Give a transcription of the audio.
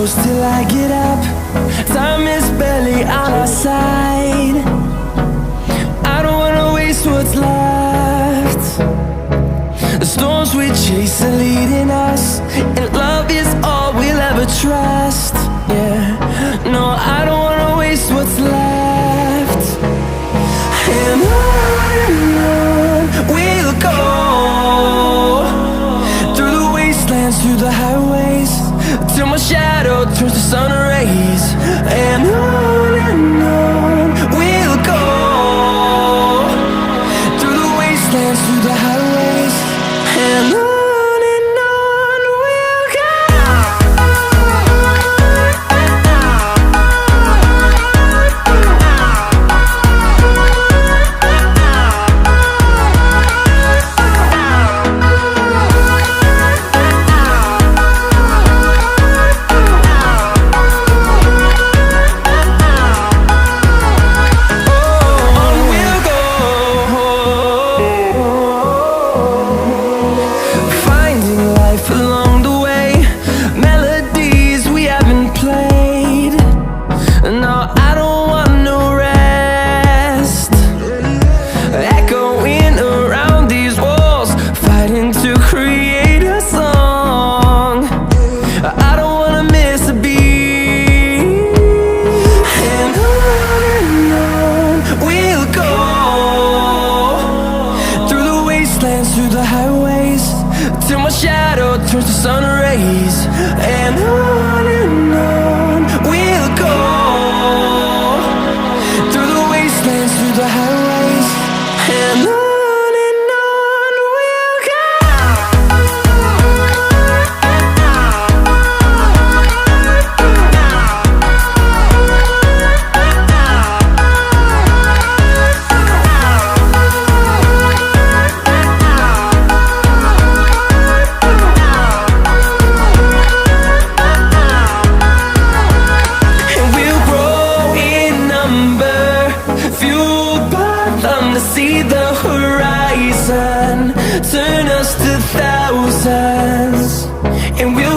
close till I get up. Time is barely on our side. I don't wanna waste what's left. The storms we chase are leading us, and love is all we'll ever trust. Yeah, no, I don't wanna waste what's left. And on we'll go, through the wastelands, through the highways, till my shadow turns to sun rays. And on we'll go, through the wastelands, through the highways, and on we'll go. Through the highways, till my shadow turns to sun rays. And on we'll go, through the wastelands, through the highways, and on we'll go. See the horizon turn us to thousands, and we'll